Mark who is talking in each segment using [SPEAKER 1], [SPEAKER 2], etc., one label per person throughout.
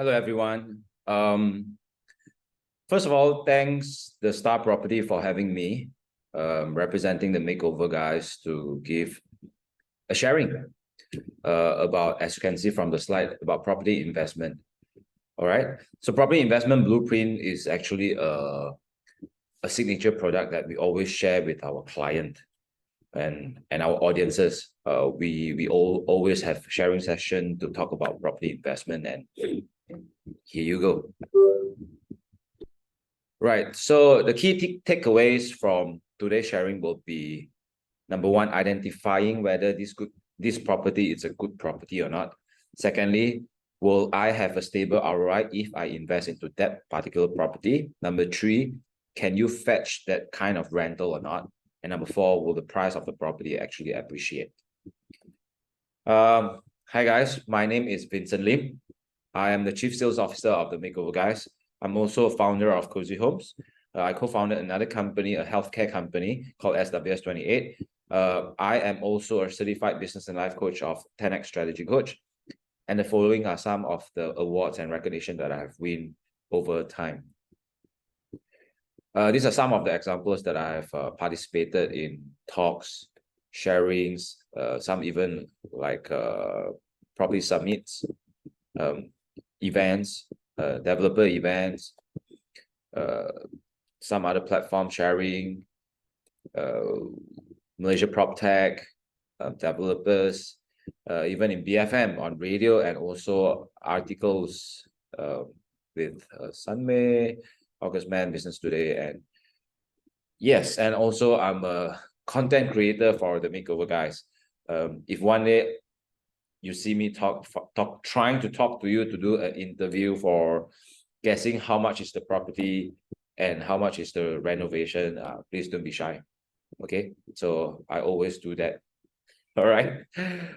[SPEAKER 1] Hello, everyone. First of all, thanks the StarProperty for having me, representing the makeover guys to give a sharing about, as you can see from the slide, about property investment. All right. So property investment blueprint is actually a signature product that we always share with our client and our audiences. We always have sharing session to talk about property investment, and here you go. Right. So the key takeaways from today's sharing will be, number one, identifying whether this property is a good property or not. Secondly, will I have a stable ROI if I invest into that particular property? Number three, can you fetch that kind of rental or not? And number four, will the price of the property actually appreciate? Hi guys, my name is Vincent Lim. I am the Chief Sales Officer of the Makeover Guys. I'm also a founder of Cozy Homes. I co-founded another company, a healthcare company called SWS28. I am also a certified business and life coach of 10X Strategy Coach. And the following are some of the awards and recognition that I have won over time. These are some of the examples that I have participated in talks, sharings, some even like property summits, events, developer events, some other platform sharing, Malaysia PropTech, developers, even in BFM on radio, and also articles with Sunmay, August Man, Business Today, and yes, and also I'm a content creator for the Makeover Guys. If one day you see me trying to talk to you to do an interview for guessing how much is the property and how much is the renovation, please don't be shy. Okay, so I always do that. All right.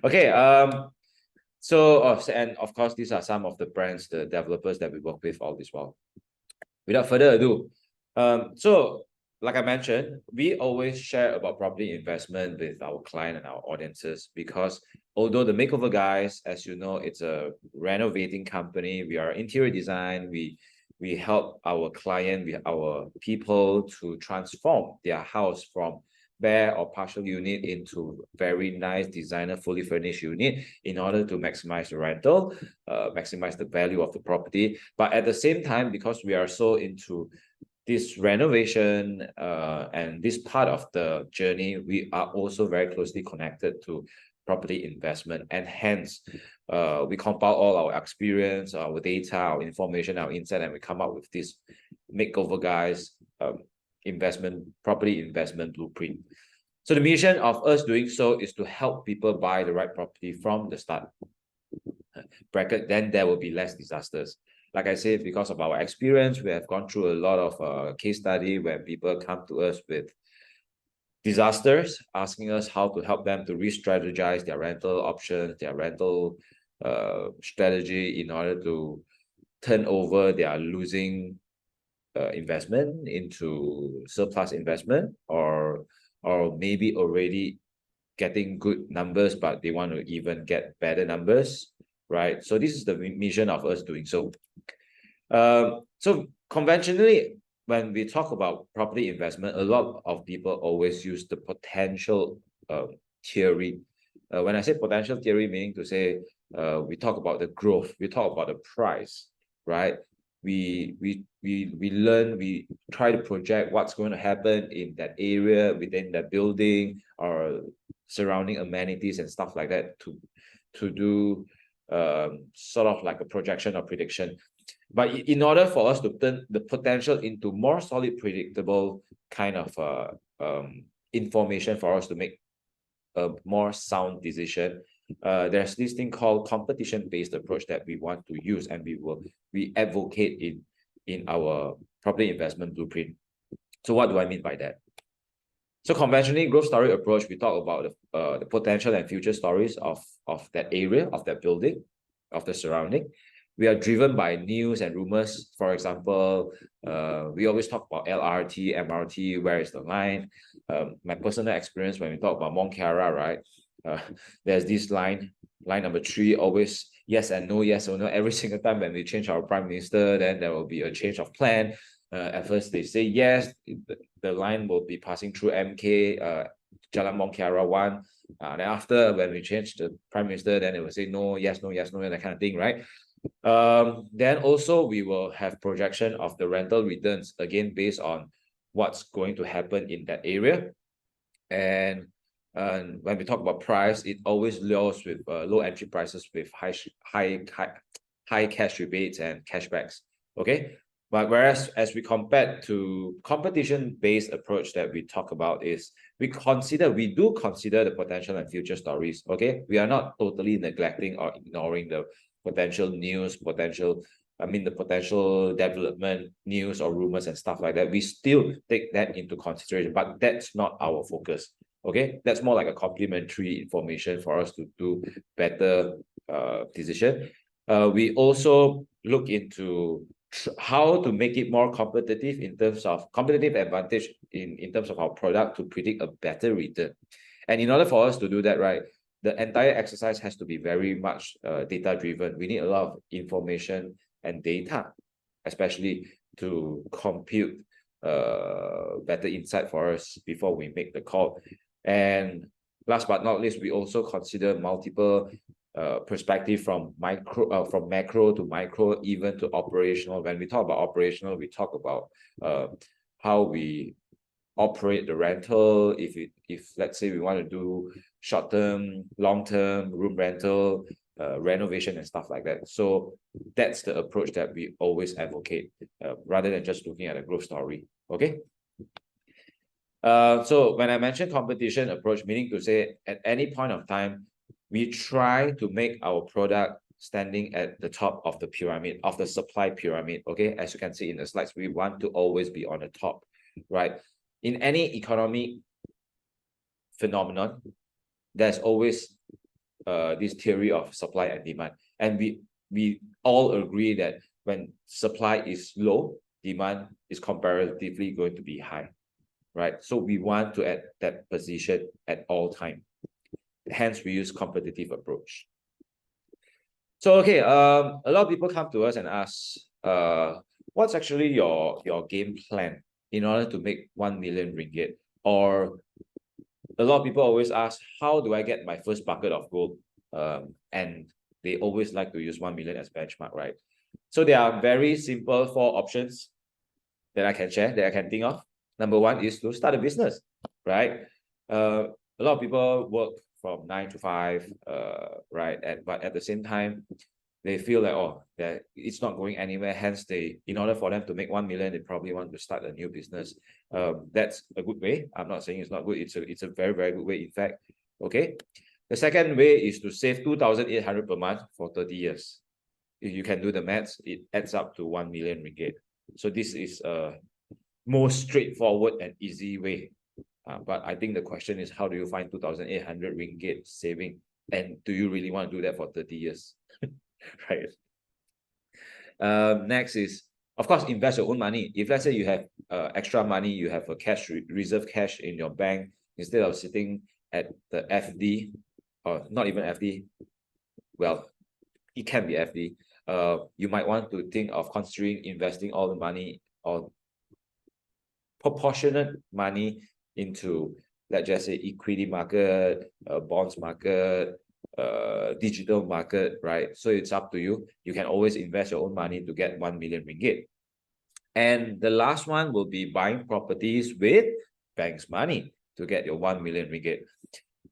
[SPEAKER 1] Okay. And of course, these are some of the brands, the developers that we work with all this while. Without further ado, so like I mentioned, we always share about property investment with our client and our audiences, because although the Makeover Guys, as you know, it's a renovating company. We are interior design. We help our client, our people to transform their house from bare or partial unit into very nice designer fully furnished unit in order to maximize the rental, maximize the value of the property. But at the same time, because we are so into this renovation and this part of the journey, we are also very closely connected to property investment, and hence we compile all our experience, our data, our information, our insight, and we come up with this Makeover Guys property investment blueprint. So the mission of us doing so is to help people buy the right property from the start. Bracket, then there will be less disasters. Like I said, because of our experience, we have gone through a lot of case study where people come to us with disasters, asking us how to help them to re-strategize their rental options, their rental strategy in order to turn over their losing investment into surplus investment, or maybe already getting good numbers, but they want to even get better numbers, right? So this is the mission of us doing so. So conventionally, when we talk about property investment, a lot of people always use the potential theory. When I say potential theory, meaning to say we talk about the growth, we talk about the price, right? We learn, we try to project what's going to happen in that area, within that building, or surrounding amenities and stuff like that, to do sort of like a projection or prediction. But in order for us to turn the potential into more solid, predictable kind of information for us to make a more sound decision, there's this thing called competition-based approach that we want to use, and we advocate in our property investment blueprint. So what do I mean by that? So conventionally, growth story approach, we talk about the potential and future stories of that area, of that building, of the surrounding. We are driven by news and rumors. For example, we always talk about LRT, MRT, where is the line? My personal experience when we talk about Mont Kiara, right? There's this line number 3, always yes and no, yes or no. Every single time when we change our prime minister, then there will be a change of plan. At first they say yes, the line will be passing through MK, Jalan Bongkiara 1. Then after, when we change the prime minister, then they will say no, yes, no, yes, no, that kind of thing, right? Then also we will have projection of the rental returns, again based on what's going to happen in that area. And when we talk about price, it always lures with low entry prices with high cash rebates and cashbacks. Okay, but whereas as we compare to competition-based approach that we talk about is we do consider the potential and future stories. Okay, we are not totally neglecting or ignoring the potential news, the potential development news or rumors and stuff like that. We still take that into consideration, but that's not our focus. Okay, that's more like a complementary information for us to do better decision. We also look into how to make it more competitive in terms of competitive advantage in terms of our product to predict a better return. And in order for us to do that, right, the entire exercise has to be very much data driven. We need a lot of information and data, especially to compute better insight for us before we make the call. And last but not least, we also consider multiple perspective from macro to micro, even to operational. When we talk about operational, we talk about how we operate the rental. If let's say we want to do short-term, long-term room rental, renovation and stuff like that. So that's the approach that we always advocate, rather than just looking at a growth story. Okay. So when I mention competition approach, meaning to say at any point of time, we try to make our product standing at the top of the pyramid, of the supply pyramid. Okay, as you can see in the slides, we want to always be on the top, right? In any economic phenomenon, there's always this theory of supply and demand. And we all agree that when supply is low, demand is comparatively going to be high, right? So we want to at that position at all time. Hence, we use competitive approach. So, okay, a lot of people come to us and ask, what's actually your game plan in order to make 1 million ringgit? Or a lot of people always ask, how do I get my first bucket of gold? And they always like to use 1 million as benchmark, right? So there are very simple 4 options that I can share, that I can think of. Number 1 is to start a business, right? A lot of people work from 9 to 5, right? But at the same time, they feel like, oh, that it's not going anywhere. Hence, in order for them to make 1 million, they probably want to start a new business. That's a good way. I'm not saying it's not good. It's a very, very good way, in fact. Okay. The second way is to save 2,800 per month for 30 years. If you can do the maths, it adds up to 1 million ringgit. So this is a more straightforward and easy way. But I think the question is, how do you find 2,800 ringgit saving? And do you really want to do that for 30 years? Right. Next is, of course, invest your own money. If let's say you have extra money, you have a reserve cash in your bank, instead of sitting at the FD, or not even FD, well, it can be FD. You might want to think of considering investing all the money or proportionate money into, let's just say, equity market, bonds market, digital market, right? So it's up to you. You can always invest your own money to get 1 million ringgit. And the last one will be buying properties with bank's money to get your 1 million ringgit.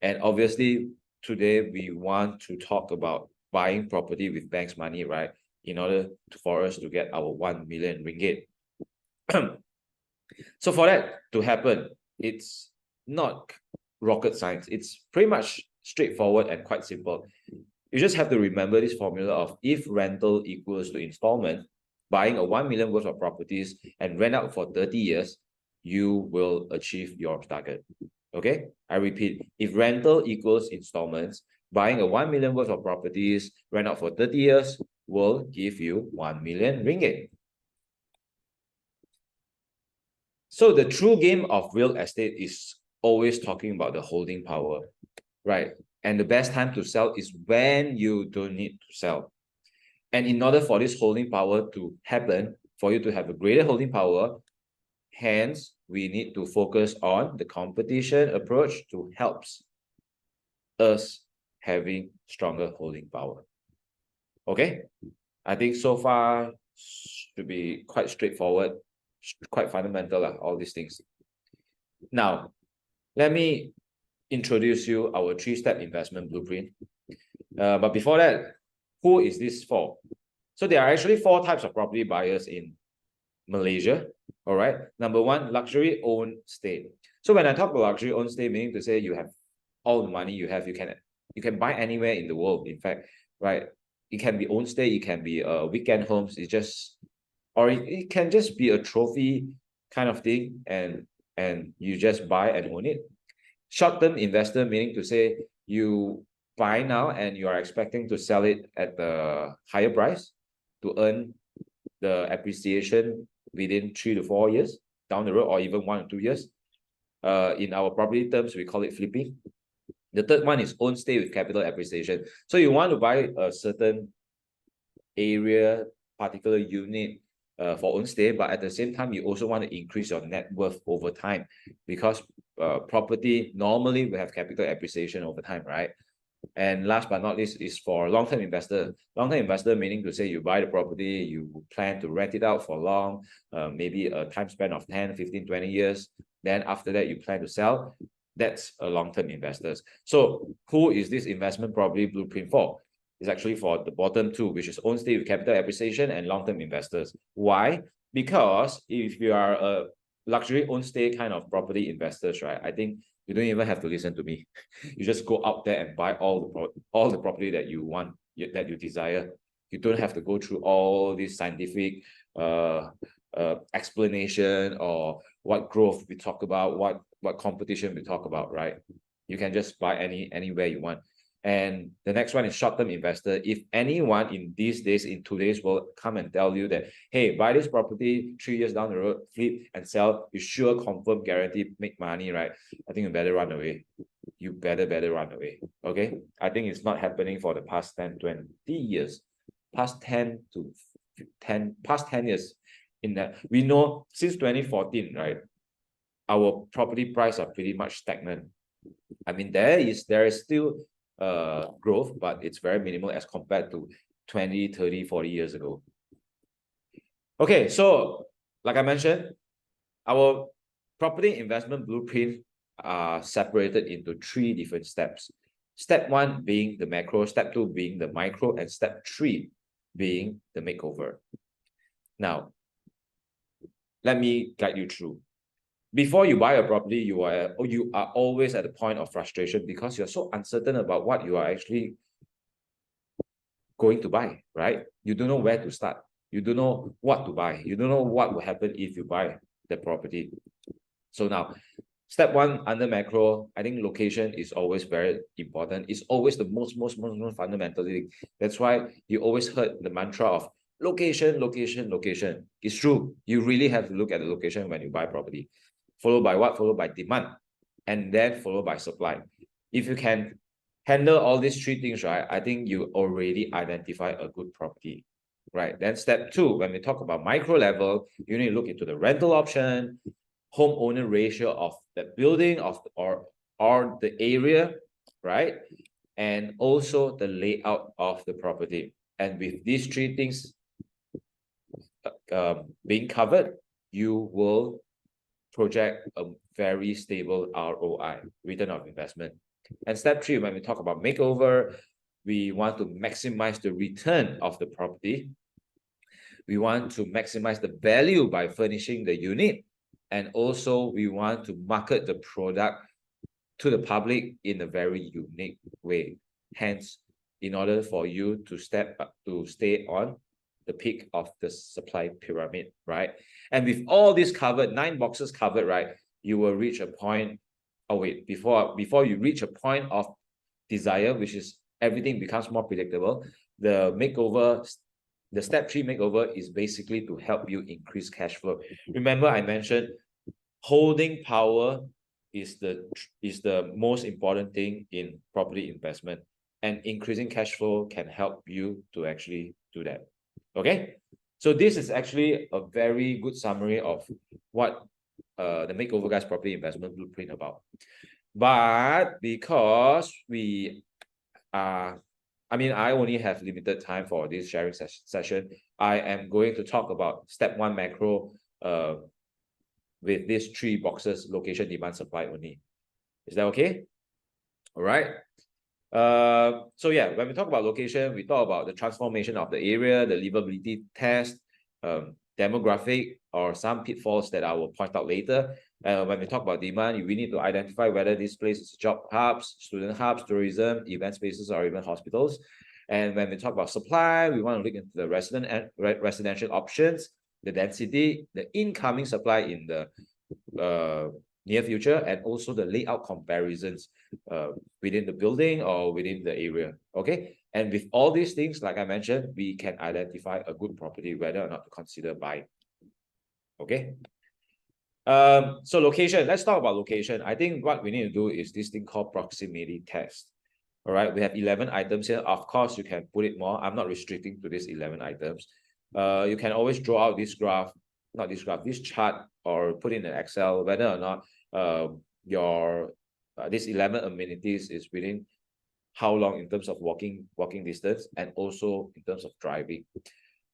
[SPEAKER 1] And obviously, today we want to talk about buying property with bank's money, right? In order for us to get our 1 million ringgit. So for that to happen, it's not rocket science. It's pretty much straightforward and quite simple. You just have to remember this formula of if rental equals to installment, buying a 1 million worth of properties and rent out for 30 years, you will achieve your target. Okay, I repeat, if rental equals installments, buying a 1 million worth of properties, rent out for 30 years will give you 1 million ringgit. So the true game of real estate is always talking about the holding power, right? And the best time to sell is when you don't need to sell. And in order for this holding power to happen, for you to have a greater holding power, hence, we need to focus on the competition approach to help us having stronger holding power. Okay? I think so far should be quite straightforward, quite fundamental, all these things. Now, let me introduce you our 3-step investment blueprint. But before that, who is this for? So there are actually 4 types of property buyers in Malaysia. All right. Number 1, luxury owned stay. So when I talk about luxury owned stay, meaning to say you have all the money you have, you can buy anywhere in the world. In fact, right? It can be own stay, it can be weekend homes. It just, or it can just be a trophy kind of thing, and you just buy and own it. Short-term investor, meaning to say you buy now and you are expecting to sell it at the higher price to earn the appreciation within 3 to 4 years down the road, or even 1 or 2 years. In our property terms, we call it flipping. The third one is own stay with capital appreciation. So you want to buy a certain area, particular unit for own stay, but at the same time, you also want to increase your net worth over time, because property normally will have capital appreciation over time, right? And last but not least is for long-term investor. Long-term investor meaning to say you buy the property, you plan to rent it out for long, maybe a time span of 10, 15, 20 years. Then after that, you plan to sell. That's a long-term investors. So who is this investment property blueprint for? It's actually for the bottom 2, which is own stay with capital appreciation and long-term investors. Why? Because if you are a luxury own stay kind of property investors, right, I think you don't even have to listen to me. You just go out there and buy all the property that you want, that you desire. You don't have to go through all this scientific explanation, or what growth we talk about, what competition we talk about, right? You can just buy anywhere you want. And the next one is short-term investor. If anyone in these days, in today's world, come and tell you that, hey, buy this property 3 years down the road, flip and sell, you sure confirm guarantee make money, right? I think you better run away. You better run away. Okay? I think it's not happening for the past 10, 20 years. Past 10 years. In that, we know since 2014, right? Our property price are pretty much stagnant. I mean, there is still growth, but it's very minimal as compared to 20, 30, 40 years ago. Okay, so like I mentioned, our property investment blueprint are separated into 3 different steps. Step 1 being the macro, step 2 being the micro, and step 3 being the makeover. Now, let me guide you through. Before you buy a property, you are always at the point of frustration because you're so uncertain about what you are actually going to buy, right? You don't know where to start. You don't know what to buy. You don't know what will happen if you buy the property. So now, step 1 under macro, I think location is always very important. It's always the most fundamental thing. That's why you always heard the mantra of location. It's true. You really have to look at the location when you buy property. Followed by what? Followed by demand, and then followed by supply. If you can handle all these 3 things, right, I think you already identify a good property, right? Then step 2, when we talk about micro level, you need to look into the rental option, homeowner ratio of the building or the area, right? And also the layout of the property. And with these 3 things being covered, you will project a very stable ROI, return of investment. And step 3, when we talk about makeover, we want to maximize the return of the property. We want to maximize the value by furnishing the unit. And also we want to market the product to the public in a very unique way. Hence, in order for you to stay on the peak of the supply pyramid, right? And with all this covered, 9 boxes covered, right, you will reach a point. Oh wait, before you reach a point of desire, which is everything becomes more predictable, the makeover, the step 3 makeover is basically to help you increase cash flow. Remember, I mentioned holding power is the most important thing in property investment, and increasing cash flow can help you to actually do that. Okay, so this is actually a very good summary of what the Makeover Guys Property Investment Blueprint about. But because we are, I only have limited time for this sharing session, I am going to talk about step 1 macro with these 3 boxes: location, demand, supply only. Is that okay? All right. So yeah, when we talk about location, we talk about the transformation of the area, the livability test, demographic, or some pitfalls that I will point out later. When we talk about demand, we need to identify whether this place is job hubs, student hubs, tourism, event spaces, or even hospitals. And when we talk about supply, we want to look into the residential options, the density, the incoming supply in the near future, and also the layout comparisons within the building or within the area. Okay, and with all these things, like I mentioned, we can identify a good property, whether or not to consider buying. Okay, so location, let's talk about location. I think what we need to do is this thing called proximity test. All right, we have 11 items here. Of course, you can put it more. I'm not restricting to these 11 items. You can always draw out this graph, this chart, or put in an Excel whether or not your this 11 amenities is within how long in terms of walking distance, and also in terms of driving.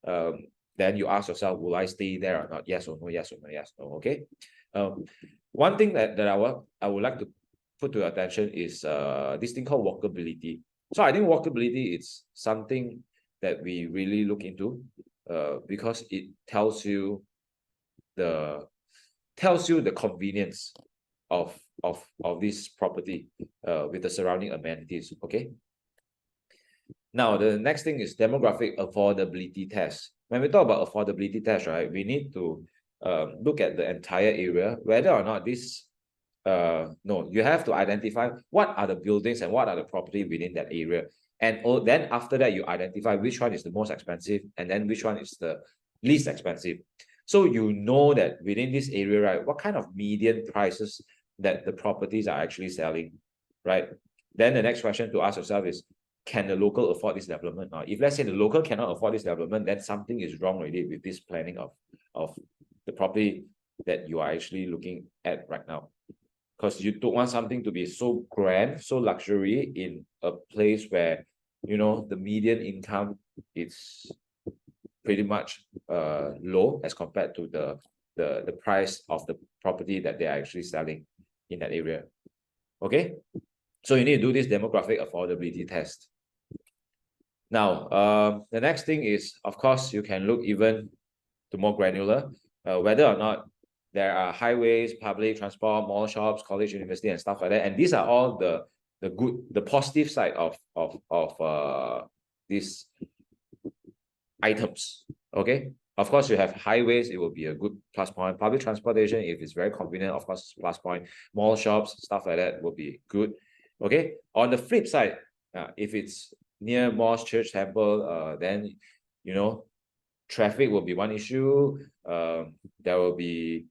[SPEAKER 1] Then you ask yourself, will I stay there or not? Yes or no, yes or no, yes or no. Okay. One thing that I would like to put to your attention is this thing called walkability. So I think walkability is something that we really look into because it tells you the convenience of this property with the surrounding amenities. Okay. Now the next thing is demographic affordability test. When we talk about affordability test, right, we need to look at the entire area, whether or not this no, you have to identify what are the buildings and what are the property within that area. And then after that, you identify which one is the most expensive and then which one is the least expensive. So you know that within this area, right, what kind of median prices that the properties are actually selling, right? Then the next question to ask yourself is, can the local afford this development? Now, if let's say the local cannot afford this development, then something is wrong already with this planning of the property that you are actually looking at right now. Because you don't want something to be so grand, so luxury in a place where, you know, the median income is pretty much low as compared to the price of the property that they are actually selling in that area. Okay, so you need to do this demographic affordability test. Now, the next thing is, of course, you can look even to more granular, whether or not there are highways, public transport, mall, shops, college, university, and stuff like that. And these are all the positive side of these items. Okay. Of course, you have highways, it will be a good plus point. Public transportation, if it's very convenient, of course, plus point. Mall, shops, stuff like that will be good. Okay. On the flip side, if it's near mosque, church, temple, then, you know, traffic will be one issue. There will be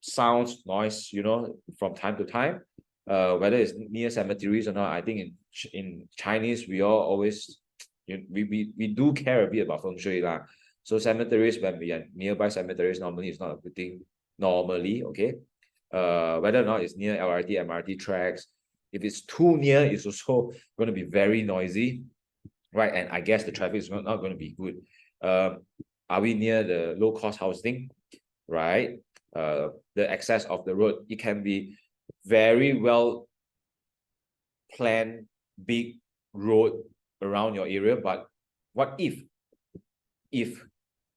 [SPEAKER 1] sounds, noise, you know, from time to time. Whether it's near cemeteries or not, I think in Chinese, we all always, we do care a bit about feng shui lah. So cemeteries, when we are nearby cemeteries, normally it's not a good thing. Normally, okay. Whether or not it's near LRT, MRT tracks, if it's too near, it's also going to be very noisy, right? And I guess the traffic is not going to be good. Are we near the low-cost housing, right? The access of the road, it can be very well planned, big road around your area, but what if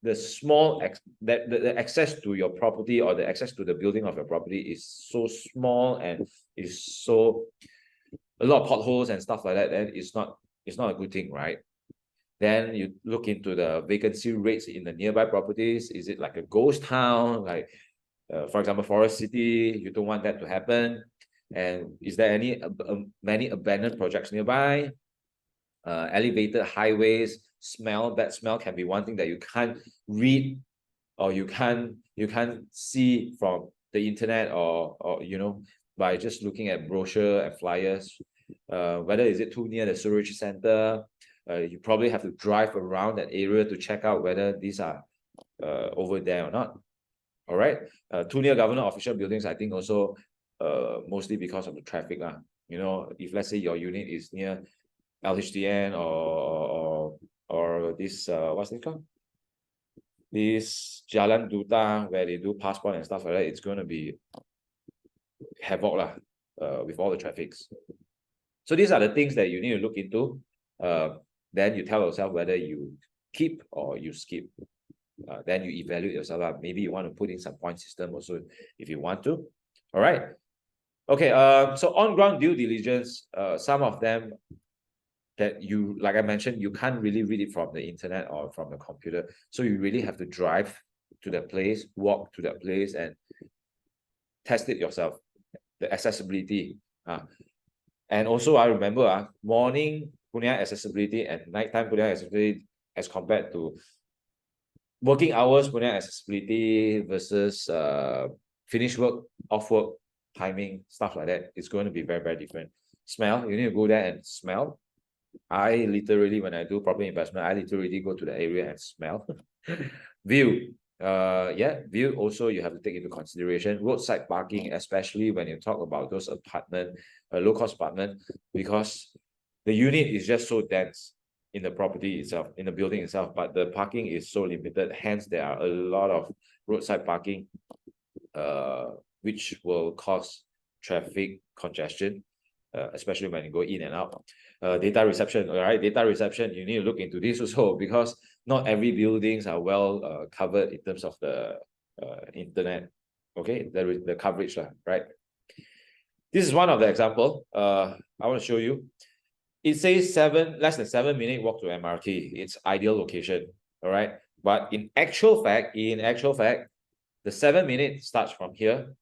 [SPEAKER 1] the small the access to your property or the access to the building of your property is so small and is so a lot of potholes and stuff like that, then it's not a good thing, right? Then you look into the vacancy rates in the nearby properties. Is it like a ghost town? Like, for example, Forest City, you don't want that to happen. And is there any many abandoned projects nearby? Elevated highways, bad smell can be one thing that you can't read or you can't see from the internet or you know, by just looking at brochure and flyers, whether is it too near the sewage center, you probably have to drive around that area to check out whether these are over there or not. All right. Too near government official buildings, I think also mostly because of the traffic. You know, if let's say your unit is near LHDN or this what's it called? This Jalan Duta where they do passport and stuff like that, it's going to be havoc with all the traffics. So these are the things that you need to look into. Then you tell yourself whether you keep or you skip. Then you evaluate yourself. Maybe you want to put in some point system also if you want to. All right. Okay. So on-ground due diligence, some of them that you, like I mentioned, you can't really read it from the internet or from the computer. So you really have to drive to that place, walk to that place, and test it yourself. The accessibility. And also, I remember morning Punya accessibility and nighttime Punya accessibility as compared to working hours Punya accessibility versus finish work, off work, timing, stuff like that. It's going to be very, very different. Smell, you need to go there and smell. I literally, when I do property investment, I literally go to the area and smell. View. View also you have to take into consideration. Roadside parking, especially when you talk about those apartment, low-cost apartment, because the unit is just so dense in the property itself, in the building itself, but the parking is so limited. Hence, there are a lot of roadside parking, which will cause traffic congestion, especially when you go in and out. Data reception, all right, data reception, you need to look into this also, because not every buildings are well covered in terms of the internet. Okay, the coverage, right? This is one of the example. I want to show you. It says less than 7 minute walk to MRT. It's ideal location. All right. But in actual fact, the 7 minutes starts from here.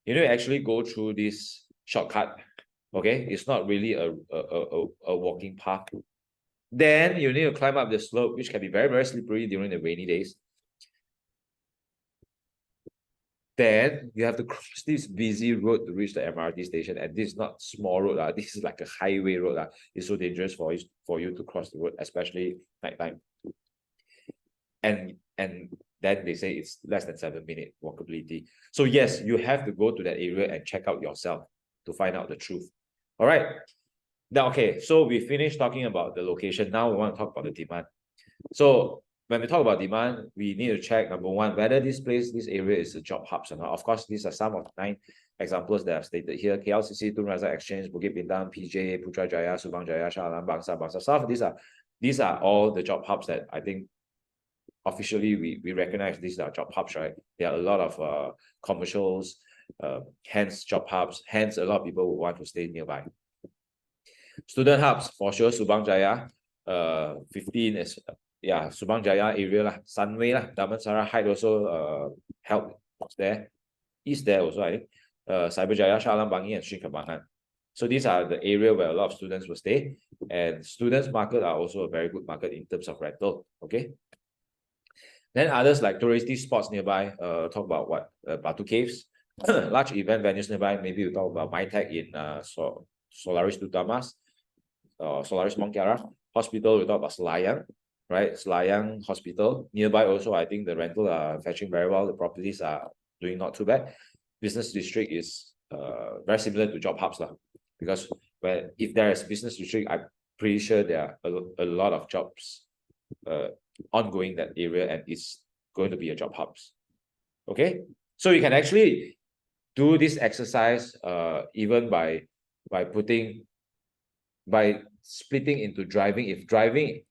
[SPEAKER 1] You need to actually go through this shortcut. Okay, it's not really a walking path. Then you need to climb up the slope, which can be very, very slippery during the rainy days. Then you have to cross this busy road to reach the MRT station, and this is not small road. This is like a highway road. It's so dangerous for you to cross the road, especially nighttime. And then they say it's less than 7 minute walkability. So yes, you have to go to that area and check out yourself to find out the truth. All right. Now, okay, so we finished talking about the location. Now we want to talk about the demand. So when we talk about demand, we need to check, number one, whether this area is a job hubs or not. Of course, these are some of the 9 examples that I've stated here. KLCC, Tun Razak Exchange, Bukit Bintang, PJ, Putrajaya, Subang Jaya, Shah Alam, Bangsa South. These are all the job hubs that I think officially we recognize these are job hubs, right? There are a lot of commercials, hence job hubs, hence a lot of people would want to stay nearby. Student hubs, for sure, Subang Jaya, 15 is, Subang Jaya area, Sunway, Damansara Height also help there. East there also, I think. Cyberjaya, Shah Alam, Bangi, and Sri Kembangan. So these are the area where a lot of students will stay. And students market are also a very good market in terms of rental. Okay. Then others like touristy spots nearby, talk about what? Batu Caves, large event venues nearby. Maybe we talk about MyTech in Solaris Tutamas, Solaris Mongkiara. Hospital, we talk about Selayang, right? Selayang Hospital. Nearby also, I think the rental are fetching very well. The properties are doing not too bad. Business district is very similar to job hubs, because if there is business district, I'm pretty sure there are a lot of jobs ongoing that area, and it's going to be a job hubs. Okay, so you can actually do this exercise even by splitting into driving. If driving,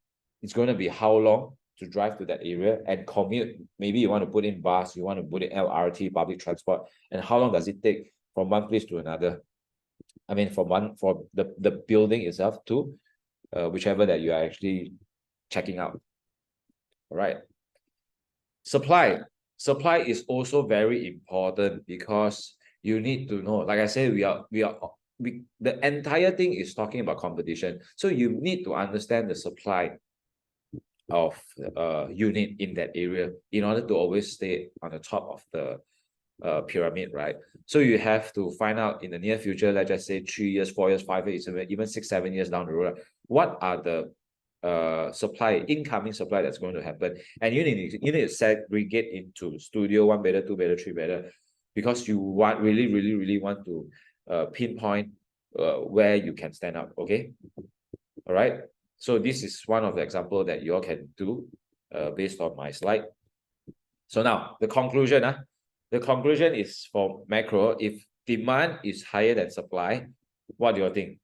[SPEAKER 1] it's going to be how long to drive to that area, and commute, maybe you want to put in bus, you want to put in LRT, public transport, and how long does it take from one place to another? I mean, from the building itself to whichever that you are actually checking out. All right. Supply is also very important, because you need to know, like I said, the entire thing is talking about competition. So you need to understand the supply of unit in that area in order to always stay on the top of pyramid, right? So you have to find out in the near future, let's just say 3 years, 4 years, 5 years, even 6, 7 years down the road, what are the incoming supply that's going to happen, and you need to segregate into studio, 1 bedder, 2 bedder, 3 bedder, because you really want to pinpoint where you can stand out. Okay, all right. So this is one of the example that you all can do based on my slide. So now the conclusion, the conclusion is for macro. If demand is higher than supply, what do you think?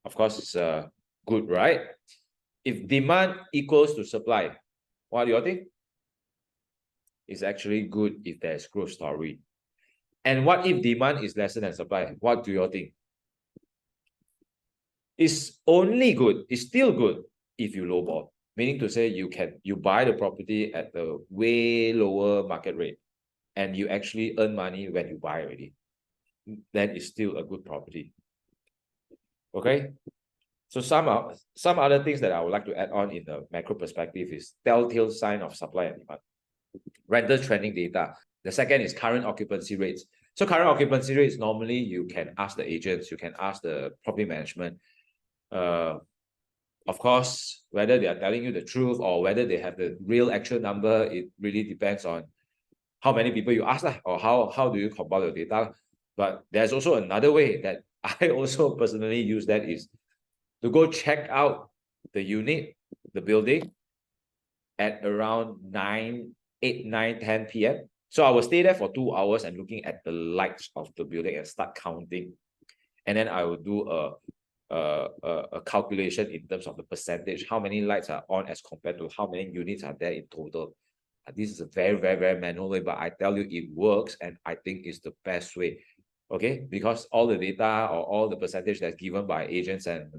[SPEAKER 1] Of course, it's good, right? If demand equals to supply, what do you think? It's actually good if there's growth story. And what if demand is lesser than supply? What do you think? It's only good, it's still good if you lowball. Meaning to say you buy the property at the way lower market rate and you actually earn money when you buy already. Then it's still a good property. Okay? So some other things that I would like to add on in the macro perspective is telltale sign of supply and demand. Rental trending data. The second is current occupancy rates. So current occupancy rates, normally you can ask the agents, you can ask the property management. Of course, whether they are telling you the truth or whether they have the real actual number, it really depends on how many people you ask or how do you compile your data. But there's also another way that I also personally use, that is to go check out the unit, the building at around 8, 9, 10 p.m. So I will stay there for 2 hours and looking at the lights of the building and start counting. And then I will do a calculation in terms of the percentage, how many lights are on as compared to how many units are there in total. This is a very manual way, but I tell you it works, and I think it's the best way. Okay, because all the data or all the percentage that's given by agents and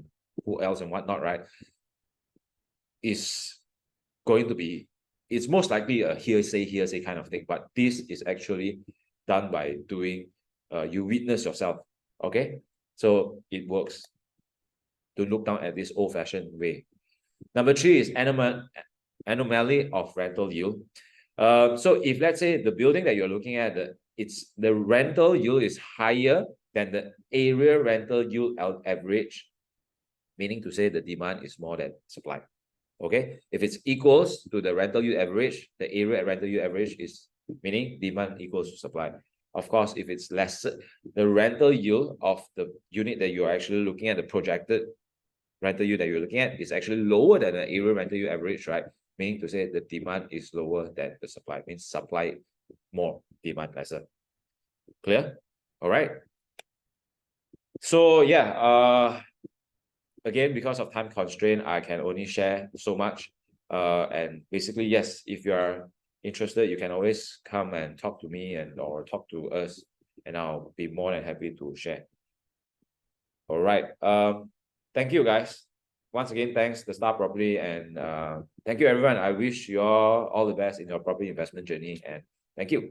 [SPEAKER 1] who else and whatnot, right, is going to be, it's most likely a hearsay kind of thing, but this is actually done by doing, you witness yourself. Okay, so it works to look down at this old-fashioned way. Number 3 is anomaly of rental yield. So if let's say the building that you're looking at, the rental yield is higher than the area rental yield average, meaning to say the demand is more than supply. Okay, if it's equals to the rental yield average, the area rental yield average is meaning demand equals to supply. Of course, if it's less, the rental yield of the unit that you're actually looking at, the projected rental yield that you're looking at, is actually lower than the area rental yield average, right? Meaning to say the demand is lower than the supply, means supply more, demand lesser. Clear? All right. So yeah, again, because of time constraint, I can only share so much. And basically, yes, if you are interested, you can always come and talk to me or talk to us, and I'll be more than happy to share. All right. Thank you, guys. Once again, thanks to StarProperty, and thank you, everyone. I wish you all the best in your property investment journey, and thank you.